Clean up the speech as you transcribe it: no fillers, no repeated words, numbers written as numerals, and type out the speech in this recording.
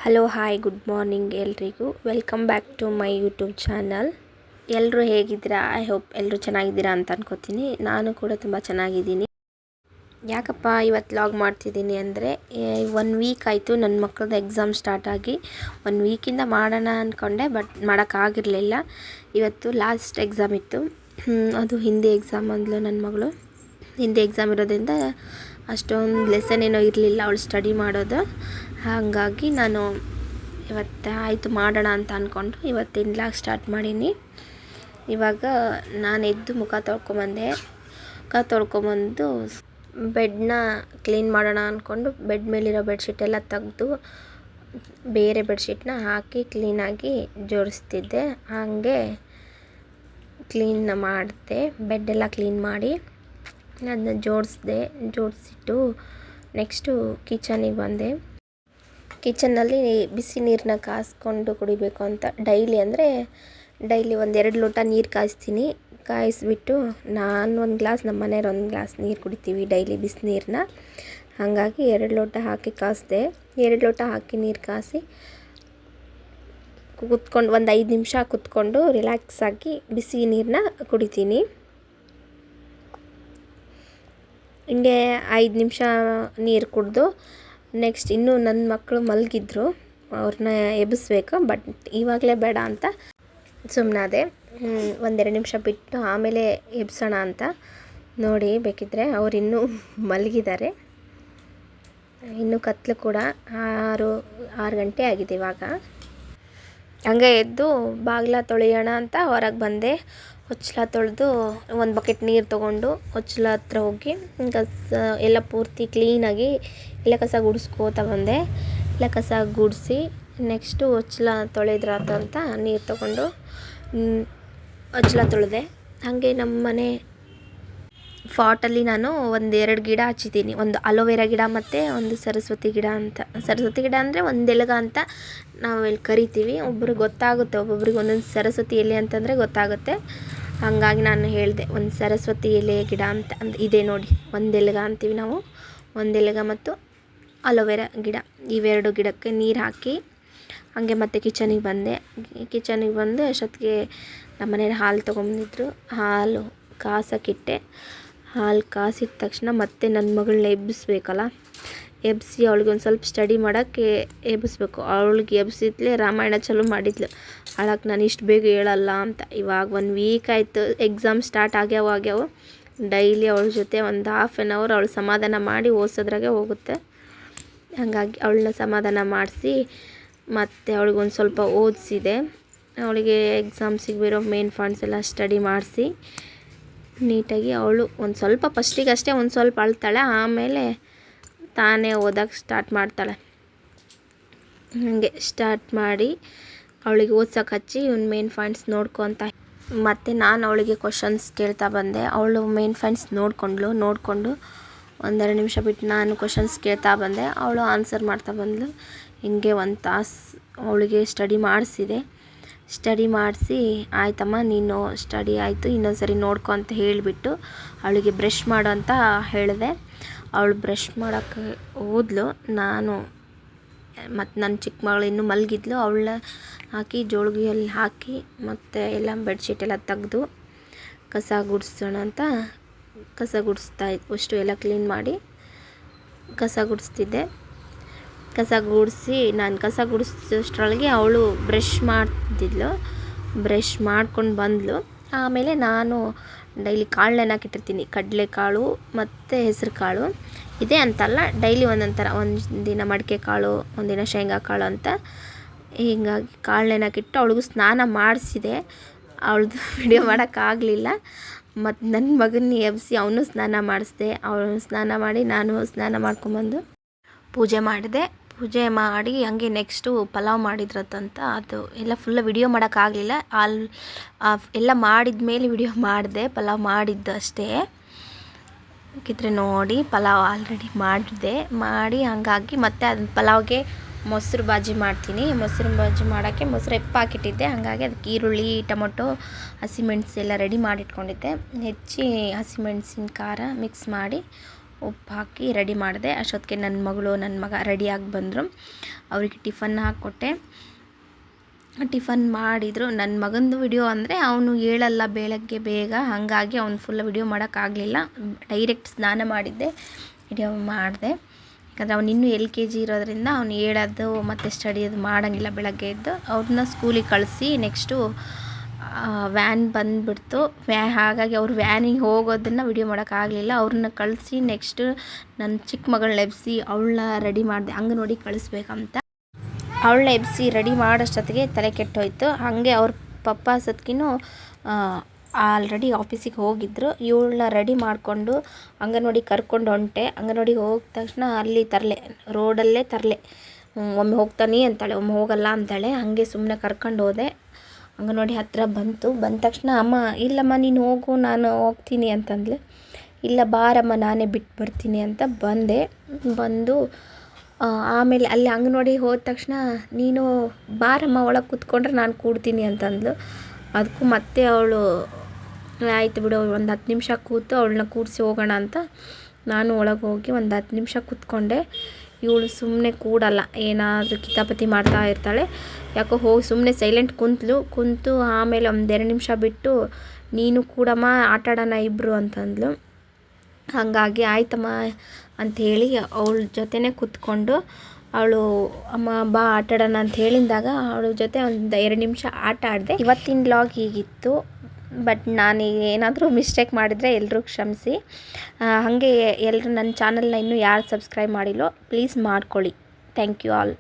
Hello hi good morning ಎಲ್ರಿಗೂ welcome back to my YouTube channel. ಎಲ್ಲರೂ ಹೇಗಿದ್ದೀರಾ? I hope ಎಲ್ಲರೂ ಚೆನ್ನಾಗಿದ್ದೀರಾ ಅಂತ ಅನ್ಕೋತೀನಿ. ನಾನು ಕೂಡ ತುಂಬ ಚೆನ್ನಾಗಿದ್ದೀನಿ. ಯಾಕಪ್ಪ ಇವತ್ತು ಲಾಗ್ ಮಾಡ್ತಿದ್ದೀನಿ ಅಂದರೆ 1 ವೀಕ್ ಆಯಿತು ನನ್ನ ಮಕ್ಕಳದ್ದು ಎಕ್ಸಾಮ್ ಸ್ಟಾರ್ಟ್ ಆಗಿ. 1 ವೀಕಿಂದ ಮಾಡೋಣ ಅಂದ್ಕೊಂಡೆ, ಬಟ್ ಮಾಡೋಕ್ಕಾಗಿರಲಿಲ್ಲ. ಇವತ್ತು ಲಾಸ್ಟ್ ಎಕ್ಸಾಮ್ ಇತ್ತು. ಅದು ಹಿಂದಿ ಎಕ್ಸಾಮ್ ಅಂದ್ಲು ನನ್ನ ಮಗಳು. ಹಿಂದಿ ಎಕ್ಸಾಮ್ ಇರೋದ್ರಿಂದ ಅಷ್ಟೊಂದು ಲೆಸನ್ ಏನೋ ಇರಲಿಲ್ಲ ಅವಳು ಸ್ಟಡಿ ಮಾಡೋದು. ಹಾಗಾಗಿ ನಾನು ಇವತ್ತು ಆಯಿತು ಮಾಡೋಣ ಅಂತ ಅಂದ್ಕೊಂಡು ಇವತ್ತಿನ ಲಾಗ್ ಸ್ಟಾರ್ಟ್ ಮಾಡೀನಿ. ಇವಾಗ ನಾನು ಎದ್ದು ಮುಖ ತೊಳ್ಕೊಂಬಂದು ಬೆಡ್ನ ಕ್ಲೀನ್ ಮಾಡೋಣ ಅಂದ್ಕೊಂಡು ಬೆಡ್ ಮೇಲಿರೋ ಬೆಡ್ಶೀಟೆಲ್ಲ ತೆಗೆದು ಬೇರೆ ಬೆಡ್ಶೀಟ್ನ ಹಾಕಿ ಕ್ಲೀನಾಗಿ ಜೋಡಿಸ್ತಿದ್ದೆ. ಹಾಗೆ ಕ್ಲೀನ್ ಮಾಡಿದೆ, ಬೆಡ್ಡೆಲ್ಲ ಕ್ಲೀನ್ ಮಾಡಿ ಅದನ್ನ ಜೋಡಿಸಿಟ್ಟು ನೆಕ್ಸ್ಟು ಕಿಚನಿಗೆ ಬಂದೆ. ಕಿಚನ್ನಲ್ಲಿ ಬಿಸಿ ನೀರನ್ನ ಕಾಯಿಸ್ಕೊಂಡು ಕುಡಿಬೇಕು ಅಂತ ಡೈಲಿ 1-2 ಲೋಟ ನೀರು ಕಾಯಿಸ್ಬಿಟ್ಟು ನಾನು 1 ಗ್ಲಾಸ್, ನಮ್ಮ ಮನೆಯವ್ರು 1 ಗ್ಲಾಸ್ ನೀರು ಕುಡಿತೀವಿ ಡೈಲಿ ಬಿಸಿನೀರನ್ನ. ಹಾಗಾಗಿ 2 ಲೋಟ ಹಾಕಿ ಕಾಯಿಸ್ದೆ. 2 ಲೋಟ ಹಾಕಿ ನೀರು ಕಾಯಿಸಿ ಕುತ್ಕೊಂಡು 5 ನಿಮಿಷ ಕುತ್ಕೊಂಡು ರಿಲ್ಯಾಕ್ಸ್ ಆಗಿ ಬಿಸಿ ನೀರನ್ನ ಕುಡಿತೀನಿ. ಹಿಂಗೆ 5 ನಿಮಿಷ ನೀರು ಕುಡಿದು ನೆಕ್ಸ್ಟ್ ಇನ್ನೂ ನನ್ನ ಮಕ್ಕಳು ಮಲಗಿದ್ರು, ಅವ್ರನ್ನ ಎಬ್ಬಿಸ್ಬೇಕು. ಬಟ್ ಇವಾಗಲೇ ಬೇಡ ಅಂತ ಸುಮ್ಮನಾದೆ. 1-2 ನಿಮಿಷ ಬಿಟ್ಟು ಆಮೇಲೆ ಎಬ್ಸೋಣ ಅಂತ ನೋಡಿ. ಬೇಕಿದ್ದರೆ ಅವ್ರು ಇನ್ನೂ ಮಲಗಿದ್ದಾರೆ. ಇನ್ನೂ ಕತ್ಲು ಕೂಡ 6 ಗಂಟೆ ಆಗಿದೆ ಇವಾಗ. ಹಂಗೆ ಎದ್ದು ಬಾಗಿಲ ತೊಳೆಯೋಣ ಅಂತ ಹೊರಗೆ ಬಂದೆ. ಹೊಚ್ಚಲ ತೊಳೆದು 1 ಬಕೆಟ್ ನೀರು ತೊಗೊಂಡು ಹೊಚ್ಚಲ ಹತ್ರ ಹೋಗಿ ಎಲ್ಲ ಪೂರ್ತಿ ಕ್ಲೀನಾಗಿ ಎಲ್ಲ ಕಸ ಗುಡಿಸ್ಕೋತ ಬಂದೆ. ಎಲ್ಲ ಕಸ ಗುಡಿಸಿ ನೆಕ್ಸ್ಟು ಹೊಚ್ಚಲ ತೊಳೆದ್ರಾತು ಅಂತ ನೀರು ತೊಗೊಂಡು ಹೊಚ್ಚಲ ತೊಳೆದೆ. ಹಾಗೆ ನಮ್ಮ ಮನೆ ಫಾಟಲ್ಲಿ ನಾನು 1-2 ಗಿಡ ಹಚ್ಚಿದ್ದೀನಿ. ಒಂದು ಅಲೋವೆರಾ ಗಿಡ ಮತ್ತು ಒಂದು ಸರಸ್ವತಿ ಗಿಡ ಅಂತ. ಸರಸ್ವತಿ ಗಿಡ ಅಂದರೆ ಒಂದೆಲಗ ಅಂತ ನಾವು ಇಲ್ಲಿ ಕರಿತೀವಿ. ಒಬ್ಬರಿಗೆ ಗೊತ್ತಾಗುತ್ತೆ, ಒಬ್ಬೊಬ್ರಿಗೆ ಒಂದೊಂದು ಸರಸ್ವತಿ ಎಲೆ ಅಂತಂದರೆ ಗೊತ್ತಾಗುತ್ತೆ. ಹಾಗಾಗಿ ನಾನು ಹೇಳಿದೆ ಒಂದು ಸರಸ್ವತಿ ಎಲೆ ಗಿಡ ಅಂತ ಇದೆ ನೋಡಿ. ಒಂದೆಲಗ ಅಂತೀವಿ ನಾವು. ಒಂದೆಲಗ ಮತ್ತು ಅಲೋವೆರಾ ಗಿಡ, ಇವೆರಡು ಗಿಡಕ್ಕೆ ನೀರು ಹಾಕಿ ಹಾಗೆ ಮತ್ತೆ ಕಿಚನಿಗೆ ಬಂದು ಅಷ್ಟೊತ್ತಿಗೆ ನಮ್ಮ ಮನೇಲಿ ಹಾಲು ತೊಗೊಂಬಂದಿದ್ರು. ಹಾಲು ಕಾಸಕ್ಕಿಟ್ಟೆ. ಹಾಲು ಕಾಸಿದ ತಕ್ಷಣ ಮತ್ತೆ ನನ್ನ ಮಗಳನ್ನ ಎಬ್ಬಿಸ್ಬೇಕಲ್ಲ, ಎಬ್ಬಿಸಿ ಅವಳಿಗೆ ಒಂದು ಸ್ವಲ್ಪ ಸ್ಟಡಿ ಮಾಡೋಕ್ಕೆ ಎಬ್ಬಿಸ್ಬೇಕು. ಅವಳಿಗೆ ಎಬ್ಬಿಸಿದ್ಲೇ ರಾಮಾಯಣ ಚಾಲೂ ಮಾಡಿದ್ಲು. ಅಳಕ್ಕೆ ನಾನು ಇಷ್ಟು ಬೇಗ ಹೇಳಲ್ಲ ಅಂತ. ಇವಾಗ 1 ವೀಕ್ ಆಯಿತು, ಎಕ್ಸಾಮ್ ಸ್ಟಾರ್ಟ್ ಆಗ್ಯಾವು. ಡೈಲಿ ಅವಳ ಜೊತೆ ಒಂದು ½ ಆನ್ ಅವರ್ ಅವಳು ಸಮಾಧಾನ ಮಾಡಿ ಓದಿಸೋದ್ರಾಗೆ ಹೋಗುತ್ತೆ. ಹಾಗಾಗಿ ಅವಳನ್ನ ಸಮಾಧಾನ ಮಾಡಿಸಿ ಮತ್ತು ಅವಳಿಗೆ ಒಂದು ಸ್ವಲ್ಪ ಓದಿಸಿದೆ. ಅವಳಿಗೆ ಎಕ್ಸಾಮ್ಸಿಗೆ ಬರೋ ಮೇನ್ ಪಾಯಿಂಟ್ಸ್ ಎಲ್ಲ ಸ್ಟಡಿ ಮಾಡಿಸಿ ನೀಟಾಗಿ ಅವಳು ಒಂದು ಸ್ವಲ್ಪ ಫಸ್ಟಿಗಷ್ಟೇ ಒಂದು ಸ್ವಲ್ಪ ಅಳ್ತಾಳೆ, ಆಮೇಲೆ ತಾನೇ ಓದೋಕ್ಕೆ ಸ್ಟಾರ್ಟ್ ಮಾಡ್ತಾಳೆ. ಹಾಗೆ ಸ್ಟಾರ್ಟ್ ಮಾಡಿ ಅವಳಿಗೆ ಓದ್ಸೋಕೆ ಹಚ್ಚಿ ಒಂದು ಮೇನ್ ಪಾಯಿಂಟ್ಸ್ ನೋಡ್ಕೊತ ಮತ್ತು ನಾನು ಅವಳಿಗೆ ಕ್ವಶನ್ಸ್ ಕೇಳ್ತಾ ಬಂದೆ. ಅವಳು ಮೇನ್ ಪಾಯಿಂಟ್ಸ್ ನೋಡಿಕೊಂಡು 1-2 ನಿಮಿಷ ಬಿಟ್ಟು ನಾನು ಕ್ವಶನ್ಸ್ ಕೇಳ್ತಾ ಬಂದೆ. ಅವಳು ಆನ್ಸರ್ ಮಾಡ್ತಾ ಬಂದಳು. ಹಿಂಗೆ 1 ತಾಸು ಅವಳಿಗೆ ಸ್ಟಡಿ ಮಾಡಿಸಿದೆ. ಸ್ಟಡಿ ಮಾಡಿಸಿ ಆಯ್ತಮ್ಮ ನೀನು ಸ್ಟಡಿ ಆಯಿತು, ಇನ್ನೊಂದು ಸರಿ ನೋಡ್ಕೊ ಅಂತ ಹೇಳಿಬಿಟ್ಟು ಅವಳಿಗೆ ಬ್ರಷ್ ಮಾಡು ಅಂತ ಹೇಳಿದೆ. ಅವಳು ಬ್ರಷ್ ಮಾಡೋಕ್ಕೆ ಹೋದ್ಲು. ನಾನು ಮತ್ತು ನನ್ನ ಚಿಕ್ಕ ಮಗಳು ಇನ್ನೂ ಮಲಗಿದ್ಲು. ಅವಳನ್ನ ಹಾಕಿ ಜೋಳಿಗೆಯಲ್ಲಿ ಹಾಕಿ ಮತ್ತು ಎಲ್ಲ ಬೆಡ್ಶೀಟೆಲ್ಲ ತೆಗೆದು ಕಸ ಗುಡಿಸೋಣ ಅಂತ ಕಸ ಗುಡಿಸ್ತಾ ಅಷ್ಟು ಎಲ್ಲ ಕ್ಲೀನ್ ಮಾಡಿ ಕಸ ಗುಡಿಸ್ತಿದ್ದೆ. ಕಸ ಗುಡಿಸಿ ನಾನು ಕಸ ಗುಡಿಸೋಷ್ಟ್ರೊಳಗೆ ಅವಳು ಬ್ರಷ್ ಮಾಡ್ತಿದ್ಲು. ಬ್ರಷ್ ಮಾಡ್ಕೊಂಡು ಬಂದಳು. ಆಮೇಲೆ ನಾನು ಡೈಲಿ ಕಾಳು ನೆನಕ್ಕಿಟ್ಟಿರ್ತೀನಿ, ಕಡಲೆಕಾಳು ಮತ್ತು ಹೆಸರು ಕಾಳು. ಇದೇ ಅಂತಲ್ಲ, ಡೈಲಿ ಒಂದೊಂದು ಥರ, ಒಂದಿನ ಮಡಿಕೆ ಕಾಳು, ಒಂದಿನ ಶೇಂಗಾ ಕಾಳು ಅಂತ. ಹೀಗಾಗಿ ಕಾಳು ನೆನಕ್ಕಿಟ್ಟು ಅವಳಿಗೂ ಸ್ನಾನ ಮಾಡಿಸಿದೆ. ಅವಳದು ವಿಡಿಯೋ ಮಾಡೋಕ್ಕಾಗಲಿಲ್ಲ. ಮತ್ತು ನನ್ನ ಮಗನ್ನ ಎಬ್ಬಿಸಿ ಅವನು ಸ್ನಾನ ಮಾಡಿಸ್ದೆ. ಅವಳು ಸ್ನಾನ ಮಾಡಿ ನಾನು ಸ್ನಾನ ಮಾಡ್ಕೊಂಬಂದು ಪೂಜೆ ಮಾಡಿದೆ. ಪೂಜೆ ಮಾಡಿ ಹಂಗೆ ನೆಕ್ಸ್ಟು ಪಲಾವ್ ಮಾಡಿದ್ರತ್ತಂತ. ಅದು ಎಲ್ಲ ಫುಲ್ಲ ವಿಡಿಯೋ ಮಾಡೋಕ್ಕಾಗಲಿಲ್ಲ. ಎಲ್ಲ ಮಾಡಿದ ಮೇಲೆ ವಿಡಿಯೋ ಮಾಡಿದೆ. ಪಲಾವ್ ಮಾಡಿದ್ದು ಅಷ್ಟೇ. ಬೇಕಿದ್ರೆ ನೋಡಿ, ಪಲಾವ್ ಆಲ್ರೆಡಿ ಮಾಡಿ ಹಾಗಾಗಿ ಮತ್ತೆ ಅದನ್ನ ಪಲಾವ್ಗೆ ಮೊಸರು ಬಾಜಿ ಮಾಡ್ತೀನಿ. ಮೊಸರು ಬಾಜಿ ಮಾಡೋಕ್ಕೆ ಮೊಸರು ಹಾಕಿಟ್ಟಿದ್ದೆ. ಹಾಗಾಗಿ ಅದಕ್ಕೆ ಈರುಳ್ಳಿ, ಟೊಮೊಟೊ, ಹಸಿಮೆಣಸು ಎಲ್ಲ ರೆಡಿ ಮಾಡಿಟ್ಕೊಂಡಿದ್ದೆ. ಹೆಚ್ಚಿ ಹಸಿಮೆಣಸಿನ ಖಾರ ಮಿಕ್ಸ್ ಮಾಡಿ ಉಪ್ಪು ಹಾಕಿ ರೆಡಿ ಮಾಡಿದೆ. ಅಷ್ಟೊತ್ತಿಗೆ ನನ್ನ ಮಗಳು ನನ್ನ ಮಗ ರೆಡಿಯಾಗಿ ಬಂದರು. ಅವರಿಗೆ ಟಿಫನ್ ಹಾಕ್ಕೊಟ್ಟೆ. ಟಿಫನ್ ಮಾಡಿದರು. ನನ್ನ ಮಗಂದು ವಿಡಿಯೋ ಅಂದರೆ ಅವನು ಹೇಳಲ್ಲ ಬೆಳಗ್ಗೆ ಬೇಗ, ಹಾಗಾಗಿ ಅವ್ನು ಫುಲ್ ವಿಡಿಯೋ ಮಾಡೋಕ್ಕಾಗಲಿಲ್ಲ. ಡೈರೆಕ್ಟ್ ಸ್ನಾನ ಮಾಡಿದ್ದೆ, ವಿಡಿಯೋ ಮಾಡಿದೆ. ಯಾಕಂದರೆ ಅವ್ನು ಇನ್ನೂ LKG ಇರೋದ್ರಿಂದ ಅವ್ನು ಹೇಳೋದು ಮತ್ತು ಸ್ಟಡಿ ಅದು ಮಾಡೋಂಗಿಲ್ಲ ಬೆಳಗ್ಗೆ ಎದ್ದು. ಅವ್ರನ್ನ ಸ್ಕೂಲಿಗೆ ಕಳಿಸಿ ನೆಕ್ಸ್ಟು ವ್ಯಾನ್ ಬಂದುಬಿಡ್ತು. ಹಾಗಾಗಿ ಅವ್ರು ವ್ಯಾನಿಗೆ ಹೋಗೋದನ್ನು ವಿಡಿಯೋ ಮಾಡೋಕ್ಕಾಗಲಿಲ್ಲ. ಅವ್ರನ್ನ ಕಳಿಸಿ ನೆಕ್ಸ್ಟು ನನ್ನ ಚಿಕ್ಕ ಮಗಳನ್ನ ಎಬ್ಬಿಸಿ ಅವಳನ್ನ ರೆಡಿ ಮಾಡಿದೆ, ಅಂಗನವಾಡಿಗೆ ಕಳಿಸ್ಬೇಕಂತ. ಅವಳನ್ನ ಎಬ್ಬಿಸಿ ರೆಡಿ ಮಾಡೋಷ್ಟೊತ್ತಿಗೆ ತಲೆ ಕೆಟ್ಟೋಯ್ತು. ಹಾಗೆ ಅವ್ರ ಪಪ್ಪ ಸತ್ಕಿನೂ ಆಲ್ರೆಡಿ ಆಫೀಸಿಗೆ ಹೋಗಿದ್ದರು. ಇವಳನ್ನ ರೆಡಿ ಮಾಡಿಕೊಂಡು ಅಂಗನವಾಡಿಗೆ ಕರ್ಕೊಂಡು ಹೊಂಟೆ. ಅಂಗನವಾಡಿಗೆ ಹೋಗಿದ ತಕ್ಷಣ ಅಲ್ಲಿ ತರಲೆ, ರೋಡಲ್ಲೇ ತರಲೆ, ಒಮ್ಮೆ ಹೋಗ್ತಾನೆ ಅಂತಾಳೆ, ಒಮ್ಮೆ ಹೋಗಲ್ಲ ಅಂತಾಳೆ. ಹಾಗೆ ಸುಮ್ಮನೆ ಕರ್ಕೊಂಡು ಹೋದೆ. ಅಂಗನವಾಡಿ ಹತ್ತಿರ ಬಂದ ತಕ್ಷಣ ಅಮ್ಮ ಇಲ್ಲಮ್ಮ ನೀನು ಹೋಗು ನಾನು ಹೋಗ್ತೀನಿ ಅಂತಂದ್ಲು. ಇಲ್ಲ ಬಾರಮ್ಮ ನಾನೇ ಬಿಟ್ಟು ಬರ್ತೀನಿ ಅಂತ ಬಂದು ಆಮೇಲೆ ಅಲ್ಲಿ ಅಂಗನವಾಡಿಗೆ ಹೋದ ತಕ್ಷಣ ನೀನು ಬಾರಮ್ಮ ಒಳಗೆ ಕೂತ್ಕೊಂಡ್ರೆ ನಾನು ಕೂಡ್ತೀನಿ ಅಂತಂದ್ಲು. ಅದಕ್ಕೂ ಮತ್ತೆ ಅವಳು ಆಯಿತು ಬಿಡು ಒಂದು 10 ನಿಮಿಷ ಕೂತು ಅವಳನ್ನ ಕೂಡಿಸಿ ಹೋಗೋಣ ಅಂತ ನಾನು ಒಳಗೆ ಹೋಗಿ ಒಂದು 10 ನಿಮಿಷ ಕೂತ್ಕೊಂಡೆ. ಇವಳು ಸುಮ್ಮನೆ ಕೂಡಲ್ಲ, ಏನಾದರೂ ಕಿತಾಪತಿ ಮಾಡ್ತಾ ಇರ್ತಾಳೆ. ಯಾಕೋ ಹೋಗಿ ಸುಮ್ಮನೆ ಸೈಲೆಂಟ್ ಕುಂತು ಆಮೇಲೆ ಒಂದು 2 ನಿಮಿಷ ಬಿಟ್ಟು ನೀನು ಕೂಡಮ್ಮ ಆಟಾಡೋಣ ಇಬ್ಬರು ಅಂತಂದ್ಲು. ಹಾಗಾಗಿ ಆಯ್ತಮ್ಮ ಅಂಥೇಳಿ ಅವಳ ಜೊತೆನೇ ಕೂತ್ಕೊಂಡು ಅವಳು ಅಮ್ಮ ಬಾ ಆಟಾಡೋಣ ಅಂತ ಹೇಳಿದಾಗ ಅವಳ ಜೊತೆ ಒಂದು 2 ನಿಮಿಷ ಆಟ ಆಡಿದೆ. ಇವತ್ತಿನ ವ್ಲಾಗ್ ಹೀಗಿತ್ತು. ಬಟ್ ನಾನು ಏನಾದರೂ ಮಿಸ್ಟೇಕ್ ಮಾಡಿದರೆ ಎಲ್ಲರೂ ಕ್ಷಮಿಸಿ. ಹಾಗೆ ಎಲ್ಲರೂ ನನ್ನ ಚಾನಲ್ನ ಇನ್ನೂ ಯಾರು ಸಬ್ಸ್ಕ್ರೈಬ್ ಮಾಡಿಲ್ಲೋ ಪ್ಲೀಸ್ ಮಾಡ್ಕೊಳ್ಳಿ. Thank you all.